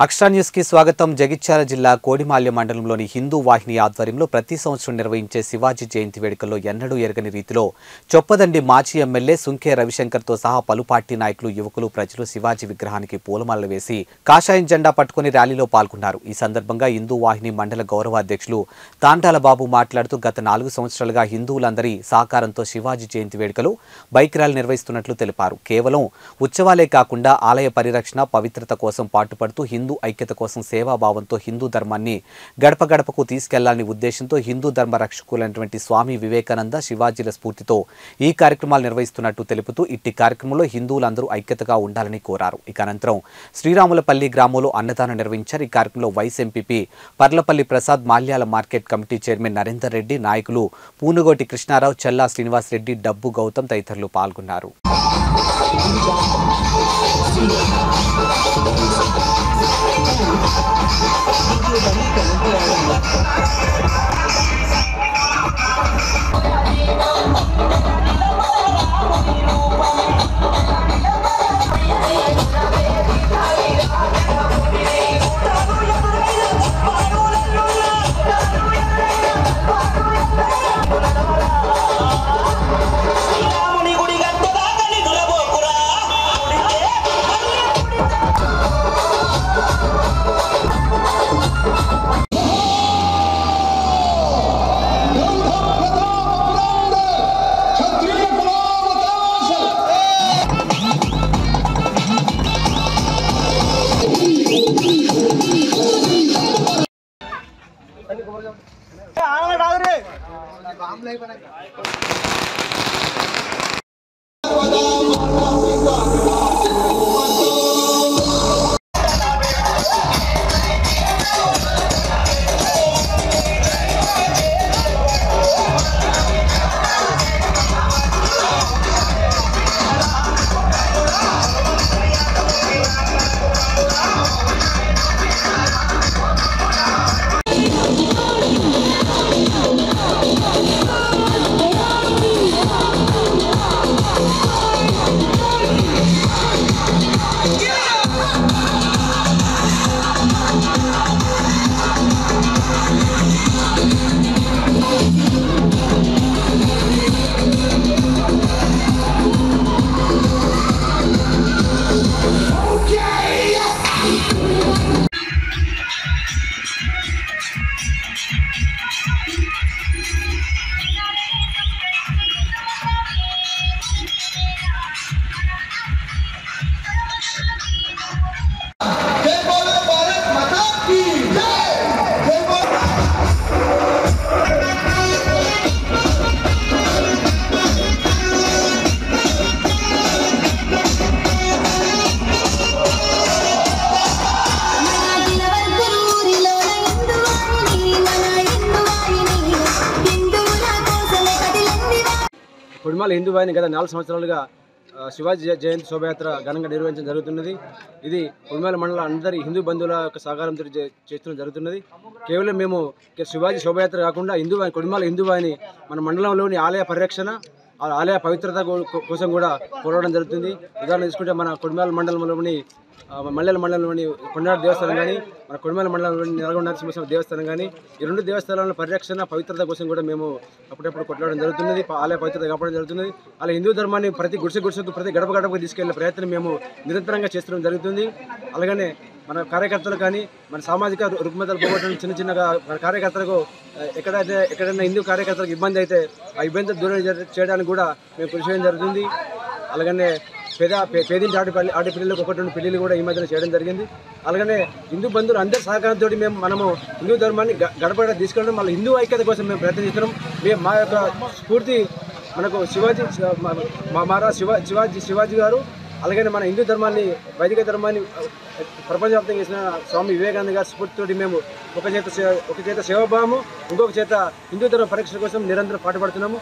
అక్షరా news కి స్వాగతం. జగిత్యాల జిల్లా కోడిమాల్య మండలంలోని హిందూ వాహిని ఆధ్వర్యంలో ప్రతి సంవత్సరం నిర్వహించే శివాజీ జయంతి వేడుకల్లో ఎన్నడూ ఎరగని రీతిలో చొప్పదండి మాజీ ఎమ్మెల్యే సుంకే రవిశంకర్తో సహా పలు పార్టీ నాయకులు, యువకులు, ప్రజలు శివాజీ విగ్రహానికి పూలమాలలు వేసి కాషాయం జెండా పట్టుకుని ర్యాలీలో పాల్గొన్నారు. ఈ సందర్భంగా హిందూ వాహిని మండల గౌరవ అధ్యక్షులు తాండాల బాబు మాట్లాడుతూ గత 4 సంవత్సరాలుగా హిందువులందరి సహకారంతో శివాజీ జయంతి వేడుకలు బైక్ ర్యాలీ నిర్వహిస్తున్నట్లు తెలిపారు. కేవలం ఉత్సవాలే కాకుండా ఆలయ పరిరక్షణ, పవిత్రత కోసం పాటుపడుతూ హిందూ ఐక్యత కోసం సేవాభావంతో హిందూ ధర్మాన్ని గడప గడపకు తీసుకెళ్లాలని ఉద్దేశంతో హిందూ ధర్మ రక్షకులైనటువంటి స్వామి వివేకానంద, శివాజీల స్ఫూర్తితో ఈ కార్యక్రమాలు నిర్వహిస్తున్నట్టు తెలుపుతూ ఇట్టి కార్యక్రమంలో హిందువులందరూ ఐక్యతగా ఉండాలని కోరారు. ఇక అనంతరం శ్రీరాములపల్లి గ్రామంలో అన్నదానం నిర్వహించారు. ఈ కార్యక్రమంలో vice MPP Parlapalli Prasad, Malyala market committee chairman Narender Reddy, నాయకులు పూనుగోటి కృష్ణారావు, చల్లా శ్రీనివాస్ రెడ్డి, డబ్బు గౌతమ్ తదితరులు పాల్గొన్నారు. కొడిమాల హిందూ వాహిని గత 4 సంవత్సరాలుగా శివాజీ జయంతి శోభయాత్ర ఘనంగా నిర్వహించడం జరుగుతున్నది. ఇది కొడిమాల మండల అందరి హిందూ బంధువుల యొక్క సహకారంతో చేస్తూ జరుగుతున్నది. కేవలం మేము శివాజీ శోభయాత్ర కాకుండా కొడిమాల హిందూ వాహిని మన మండలంలోని ఆలయ పరిరక్షణ, ఆలయ పవిత్రత కోసం కూడా పోరాడడం జరుగుతుంది. ఉదాహరణ తీసుకుంటే మన కొడిమాల మండలంలోని మల్లెల మండలంలోని కొండాడ దేవస్థానం కానీ, మన కొడిమాల మండలంలోని నల్గొండ నరసింహస్వామి దేవస్థానం కానీ, ఈ 2 దేవస్థానాల పరిరక్షణ, పవిత్రత కోసం కూడా మేము అప్పుడప్పుడు కొట్లాడడం జరుగుతున్నది. ఆలయ పవిత్రత కాపాడడం జరుగుతున్నది. అలా హిందూ ధర్మాన్ని ప్రతి గుడిసెకు, ప్రతి గడప గడపకు తీసుకెళ్లే ప్రయత్నం మేము నిరంతరంగా చేస్తడం జరుగుతుంది. అలాగనే మన కార్యకర్తలు కానీ, మన సామాజిక రుగ్మతలు పోగొట్టడం చిన్న చిన్నగా మన కార్యకర్తలకు ఎక్కడైనా హిందూ కార్యకర్తలకు ఇబ్బంది అయితే ఆ ఇబ్బంది దూరం చేయడానికి కూడా మేము కృషి చేయడం జరుగుతుంది. అలాగనే పేదింటి ఆడపిల్లలకు 1-2 పెళ్లిళ్ళు కూడా ఈ మధ్యన చేయడం జరిగింది. అలాగనే హిందూ బంధువులు అందరి సహకారంతో మనము హిందూ ధర్మాన్ని గడపడ తీసుకెళ్ళడం, మళ్ళీ హిందూ ఐక్యత కోసం మేము ప్రయత్నిస్తున్నాం. మా యొక్క స్ఫూర్తి మనకు శివాజీ గారు, అలాగే మన హిందూ ధర్మాన్ని, వైదిక ధర్మాన్ని ప్రపంచవ్యాప్తంగా చేసిన స్వామి వివేకానంద గారి స్ఫూర్తితోటి మేము ఒక చేత సేవాభావము, ఇంకొక చేత హిందూ ధర్మ పరీక్ష కోసం నిరంతరం పాటుపడుతున్నాము.